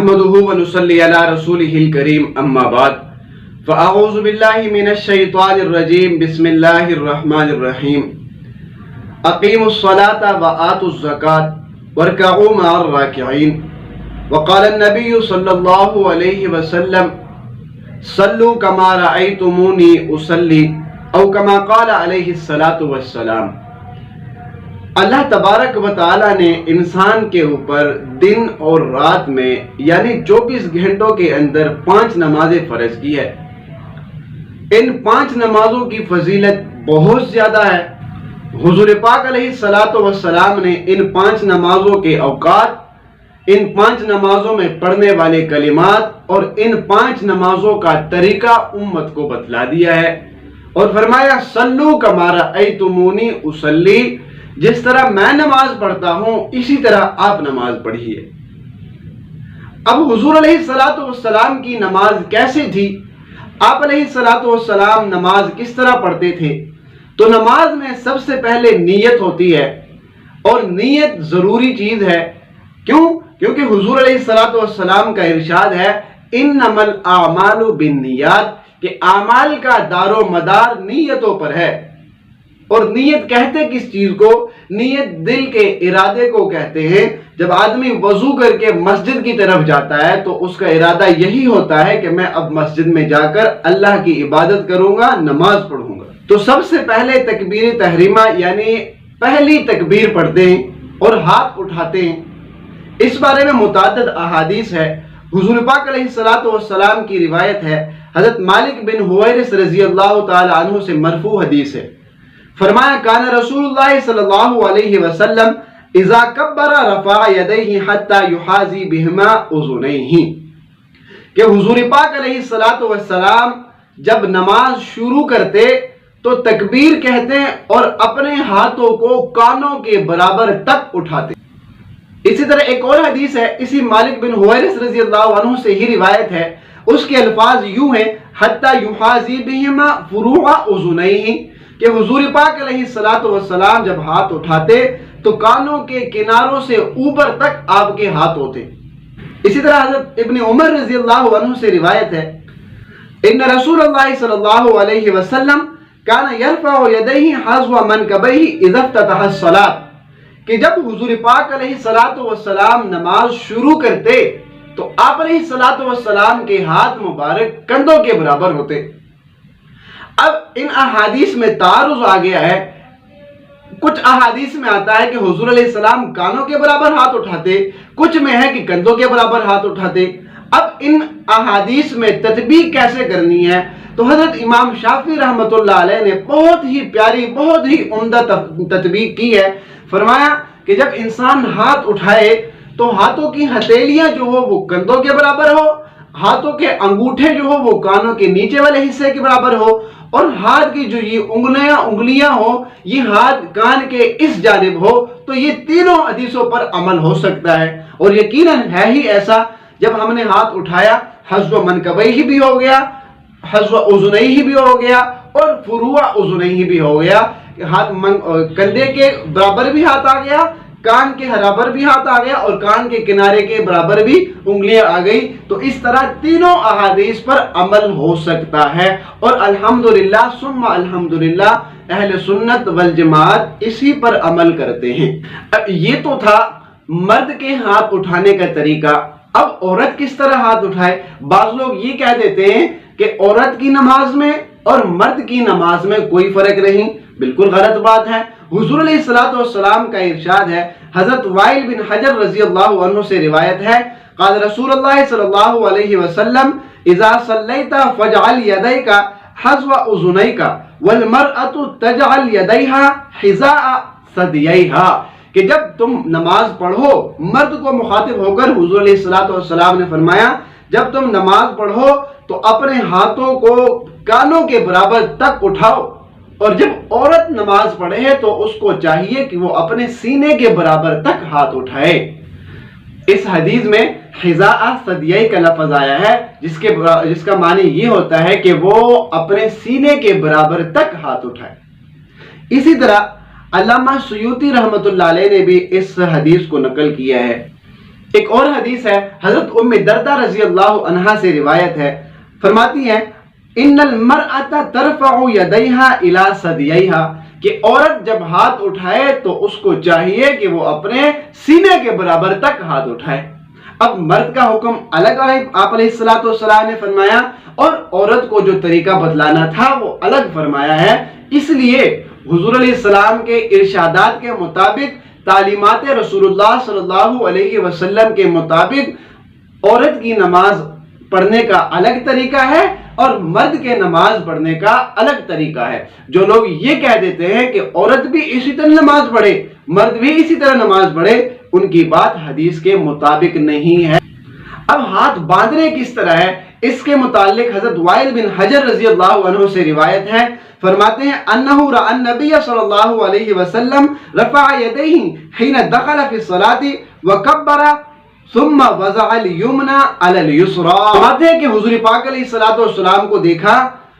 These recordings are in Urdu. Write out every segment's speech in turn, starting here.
نحمده ونصلي على رسوله الكريم اما بعد فاعوذ بالله من الشيطان الرجيم بسم الله الرحمن الرحيم اقيموا الصلاة وآتوا الزكاة واركعوا مع الراكعين وقال النبي صلى الله عليه وسلم صلوا كما رأيتموني أصلي او كما قال عليه الصلاة والسلام۔ اللہ تبارک و تعالیٰ نے انسان کے اوپر دن اور رات میں یعنی 24 گھنٹوں کے اندر 5 نمازیں فرض کی ہے۔ ان 5 نمازوں کی فضیلت بہت زیادہ ہے۔ حضور پاک علیہ الصلاۃ والسلام نے ان 5 نمازوں کے اوقات، ان 5 نمازوں میں پڑھنے والے کلمات اور ان 5 نمازوں کا طریقہ امت کو بتلا دیا ہے اور فرمایا صلو کما رأیتمونی اصلی، جس طرح میں نماز پڑھتا ہوں اسی طرح آپ نماز پڑھیے۔ اب حضور علیہ الصلاۃ والسلام کی نماز کیسے تھی، آپ علیہ الصلاۃ والسلام نماز کس طرح پڑھتے تھے؟ تو نماز میں سب سے پہلے نیت ہوتی ہے اور نیت ضروری چیز ہے۔ کیوں؟ کیونکہ حضور علیہ الصلاۃ والسلام کا ارشاد ہے انما الاعمال بالنیات، کہ اعمال کا دار و مدار نیتوں پر ہے۔ اور نیت کہتے کس چیز کو؟ نیت دل کے ارادے کو کہتے ہیں۔ جب آدمی وضو کر کے مسجد کی طرف جاتا ہے تو اس کا ارادہ یہی ہوتا ہے کہ میں اب مسجد میں جا کر اللہ کی عبادت کروں گا، نماز پڑھوں گا۔ تو سب سے پہلے تکبیر تحریمہ یعنی پہلی تکبیر پڑھتے ہیں اور ہاتھ اٹھاتے ہیں۔ اس بارے میں متعدد احادیث ہے۔ حضور پاک علیہ الصلاۃ والسلام کی روایت ہے، حضرت مالک بن حویرث رضی اللہ تعالی عنہ سے مرفوع حدیث ہے، فرمایا کان رسول اللہ صلی اللہ علیہ وسلم اذا کبر رفع یدیہ حتی یحاذی بہما اذنیہ، کہ حضور پاک علیہ الصلاۃ والسلام جب نماز شروع کرتے تو تکبیر کہتے اور اپنے ہاتھوں کو کانوں کے برابر تک اٹھاتے۔ اسی طرح ایک اور حدیث ہے، اسی مالک بن حویرث رضی اللہ عنہ سے ہی روایت ہے، اس کے الفاظ یوں ہیں حتی یحاذی بہما فروع اذنیہ، کہ حضور پاک علیہ الصلاۃ والسلام جب ہاتھ اٹھاتے تو کانوں کے کناروں سے اوپر تک آپ کے ہاتھ ہوتے۔ اسی طرح حضرت ابن عمر رضی اللہ عنہ سے روایت ہے ان رسول اللہ صلی اللہ علیہ وسلم کان یرفع یدیہ حذو منکبیہ اذا افتتح الصلاۃ، کہ جب حضور پاک علیہ الصلاۃ والسلام نماز شروع کرتے تو آپ علیہ الصلاۃ والسلام کے ہاتھ مبارک کندھوں کے برابر ہوتے۔ اب ان احادیث میں تعارض آ گیا ہے، کچھ احادیث میں آتا ہے کہ حضور علیہ السلام کانوں کے برابر ہاتھ اٹھاتے، کچھ میں ہے کہ کندھوں کے برابر ہاتھ اٹھاتے۔ اب ان احادیث میں تطبیق کیسے کرنی ہے؟ تو حضرت امام شافعی رحمۃ اللہ علیہ نے بہت ہی پیاری، بہت ہی عمدہ تطبیق کی ہے۔ فرمایا کہ جب انسان ہاتھ اٹھائے تو ہاتھوں کی ہتھیلیاں جو ہو وہ کندھوں کے برابر ہو، ہاتھوں کے انگوٹھے جو ہو وہ کانوں کے نیچے والے حصے کے برابر ہو، اور ہاتھ کی جو یہ انگلیاں ہو یہ ہاتھ کان کے اس جانب ہو، تو یہ تینوں حدیثوں پر عمل ہو سکتا ہے۔ اور یقیناً ہے ہی ایسا، جب ہم نے ہاتھ اٹھایا حذو منکبیہ بھی ہو گیا، حذو اذنیہ بھی ہو گیا اور فروع اذنیہ بھی ہو گیا، ہاتھ کندھے کے برابر بھی ہاتھ آ گیا، کان کے برابر بھی ہاتھ آ گیا اور کان کے کنارے کے برابر بھی انگلیاں آ گئی۔ تو اس طرح تینوں احادیث پر عمل ہو سکتا ہے، اور الحمدللہ ثم الحمدللہ اہل سنت والجماعت اسی پر عمل کرتے ہیں۔ اب یہ تو تھا مرد کے ہاتھ اٹھانے کا طریقہ۔ اب عورت کس طرح ہاتھ اٹھائے؟ بعض لوگ یہ کہہ دیتے ہیں کہ عورت کی نماز میں اور مرد کی نماز میں کوئی فرق نہیں، بالکل غلط بات ہے۔ حضور علیہ الصلاۃ والسلام کا ارشاد ہے، حضرت وائل بن حجر رضی اللہ عنہ سے روایت ہے، قال رسول اللہ صلی اللہ علیہ وسلم اذا صلیت فاجعل یدیک حذو اذنیک والمرأة تجعل یدیہا حذاء ثدییہا، کہ جب تم نماز پڑھو، مرد کو مخاطب ہو کر حضور علیہ الصلاۃ والسلام نے فرمایا جب تم نماز پڑھو تو اپنے ہاتھوں کو کانوں کے برابر تک اٹھاؤ، اور جب عورت نماز پڑھے تو اس کو چاہیے کہ وہ اپنے سینے کے برابر تک ہاتھ اٹھائے۔ اس حدیث میں حذاء ثدییہ کا لفظ آیا ہے جس کا معنی یہ ہوتا ہے کہ وہ اپنے سینے کے برابر تک ہاتھ اٹھائے۔ اسی طرح علامہ سیوطی رحمۃ اللہ علیہ نے بھی اس حدیث کو نقل کیا ہے۔ ایک اور حدیث ہے، حضرت ام دردہ رضی اللہ عنہا سے روایت ہے، فرماتی ہیں ان المرأۃ ترفع یدیہا الی ثدییہا، کہ عورت جب ہاتھ اٹھائے تو اس کو چاہیے کہ وہ اپنے سینے کے برابر تک ہاتھ اٹھائے۔ اب مرد کا حکم الگ آپ علیہ السلام نے فرمایا، اور عورت کو جو طریقہ بتلانا تھا وہ الگ فرمایا ہے۔ اس لیے حضور علیہ السلام کے ارشادات کے مطابق، تعلیمات رسول اللہ صلی اللہ علیہ وسلم کے مطابق عورت کی نماز پڑھنے کا الگ طریقہ ہے اور مرد کے نماز پڑھنے کا الگ طریقہ ہے۔ جو لوگ یہ کہہ دیتے ہیں کہ عورت بھی اسی طرح نماز پڑھے، مرد بھی اسی طرح نماز پڑھے، ان کی بات حدیث کے مطابق نہیں ہے۔ اب ہاتھ باندھنے کس طرح ہے، اس کے متعلق حضرت وائل بن حجر رضی اللہ عنہ سے روایت ہے، فرماتے ہیں انہ رأى النبی صلی اللہ علیہ وسلم رفع یدیہ حین دخل فی الصلاۃ وکبر ثم وضع الیمنى علی الیسری، فرماتے ہیں کہ حضور پاک علیہ السلام کو دیکھا،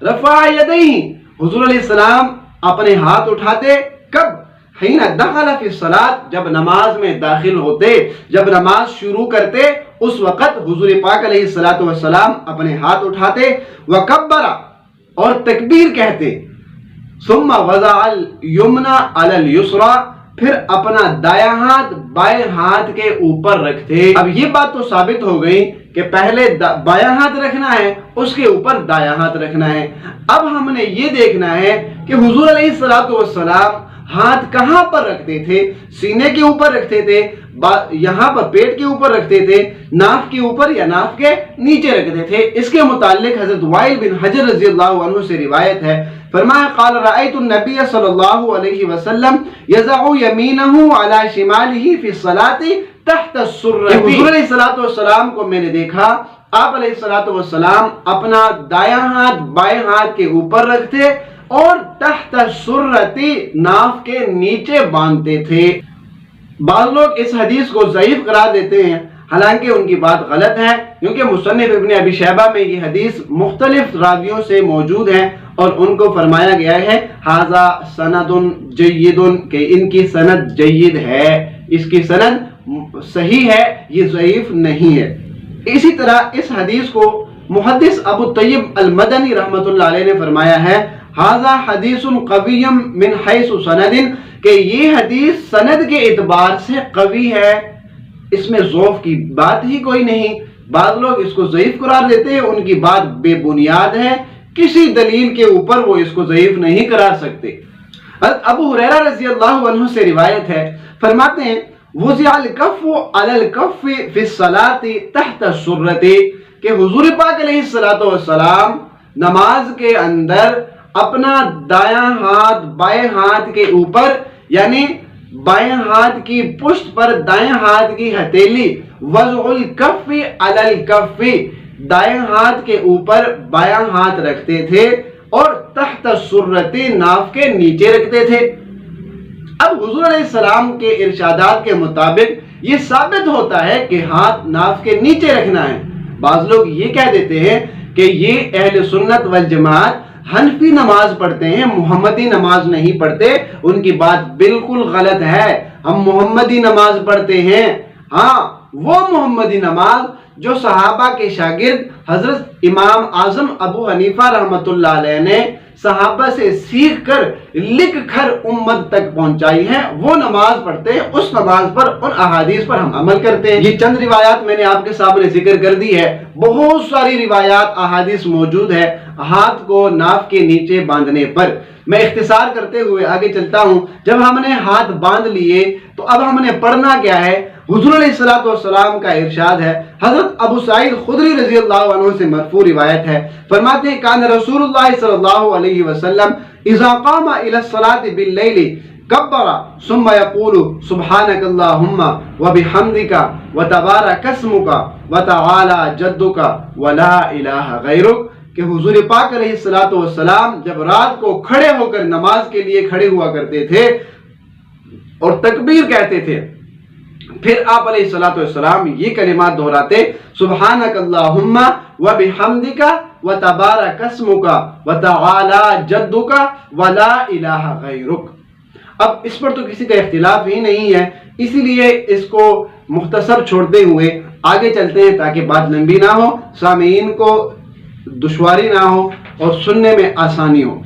رفع یدیہ، حضور علیہ السلام اپنے ہاتھ اٹھاتے، کب؟ حین دخل فی الصلاۃ، جب نماز میں داخل ہوتے، جب نماز شروع کرتے، اس وقت حضور پاک علیہ السلام اپنے ہاتھ اٹھاتے، وکبر، اور تکبیر کہتے، ثم وضع الیمنى علی الیسری، پھر اپنا دایاں ہاتھ بائیں ہاتھ کے اوپر رکھتے۔ اب یہ بات تو ثابت ہو گئی کہ پہلے بایاں ہاتھ رکھنا ہے، اس کے اوپر دایاں ہاتھ رکھنا ہے۔ اب ہم نے یہ دیکھنا ہے کہ حضور علیہ السلام ہاتھ کہاں پر رکھتے تھے؟ سینے کے اوپر رکھتے تھے، یہاں پر پیٹ کے اوپر رکھتے تھے، ناف کے اوپر یا ناف کے نیچے رکھتے تھے؟ اس کے متعلق حضرت وائل بن حجر رضی اللہ عنہ سے روایت ہے، فرمایا قال رأيت النبي صلی اللہ علیہ وسلم يضع يمينه على شماله في الصلاة تحت السرة، حضور علیہ السلام کو میں نے دیکھا، آپ علیہ السلام اپنا دایاں ہاتھ بائیں ہاتھ کے اوپر رکھتے اور تحت السرة، ناف کے نیچے باندھتے تھے۔ بعض لوگ اس حدیث کو ضعیف قرار دیتے ہیں، حالانکہ ان کی بات غلط ہے، کیونکہ مصنف ابن ابی شیبہ میں یہ حدیث مختلف راویوں سے موجود ہے اور ان کو فرمایا گیا ہے ھذا سند جید، کہ ان کی سند جید ہے، اس کی سند صحیح ہے، یہ ضعیف نہیں ہے۔ اسی طرح اس حدیث کو محدث ابو طیب المدنی رحمۃ اللہ علیہ نے فرمایا ہے ھذا حدیث قوی من حیث سند، کہ یہ حدیث سند کے اعتبار سے قوی ہے، اس میں ضعف کی بات ہی کوئی نہیں۔ بعض لوگ اس کو ضعیف قرار دیتے ہیں، ان کی بات بے بنیاد ہے، کسی دلیل کے اوپر وہ اس کو ضعیف نہیں قرار سکتے۔ ابو ہریرہ رضی اللہ عنہ سے روایت ہے، فرماتے ہیں وضع الکف علی الکف فی الصلاۃ تحت السرۃ، کہ حضور پاک علیہ السلام نماز کے اندر اپنا دایاں ہاتھ بائیں ہاتھ کے اوپر، یعنی بائیں ہاتھ کی پشت پر دائیں ہاتھ کی ہتھیلی، وضع الکف علی الکف، دائیں ہاتھ کے اوپر بایاں ہاتھ رکھتے تھے اور تحت السرۃ، ناف کے نیچے رکھتے تھے۔ اب حضور علیہ السلام کے ارشادات کے مطابق یہ ثابت ہوتا ہے کہ ہاتھ ناف کے نیچے رکھنا ہے۔ بعض لوگ یہ کہہ دیتے ہیں کہ یہ اہل سنت والجماعت حنفی نماز پڑھتے ہیں، محمدی نماز نہیں پڑھتے، ان کی بات بالکل غلط ہے۔ ہم محمدی نماز پڑھتے ہیں، ہاں وہ محمدی نماز جو صحابہ کے شاگرد حضرت امام اعظم ابو حنیفہ رحمۃ اللہ علیہ نے صحابہ سے سیکھ کر لکھ کر امت تک پہنچائی ہے، وہ نماز پڑھتے ہیں، اس نماز پر، ان احادیث پر ہم عمل کرتے ہیں۔ یہ چند روایات میں نے آپ کے سامنے ذکر کر دی ہے، بہت ساری روایات احادیث موجود ہے ہاتھ کو ناف کے نیچے باندھنے پر۔ میں اختصار کرتے ہوئے آگے چلتا ہوں۔ جب ہم نے ہاتھ باندھ لیے تو اب ہم نے پڑھنا کیا ہے؟ حضور علیہ السلام کا ارشاد ہے، حضرت ابو سعید خدری رضی اللہ عنہ سے مرفوع روایت ہے، فرماتے ہیں کان رسول اللہ صلی اللہ علیہ وسلم اذا قام الى الصلاة باللیل کبر ثم یقول سبحانک اللہم وبحمدک وتبارک اسمک وتعالی جدک ولا الہ غیرک، کہ حضور پاک علیہ السلام جب رات کو کھڑے ہو کر نماز کے لیے کھڑے ہوا کرتے تھے اور تکبیر کہتے تھے، پھر آپ علیہ السلام یہ کلمات دہراتے سبحانک اللہم وبحمدک وتبارک اسمک وتعالی جدک ولا الہ غیرک۔ اب اس پر تو کسی کا اختلاف ہی نہیں ہے، اسی لیے اس کو مختصر چھوڑتے ہوئے آگے چلتے ہیں تاکہ بات لمبی نہ ہو، سامعین کو دشواری نہ ہو اور سننے میں آسانی ہو۔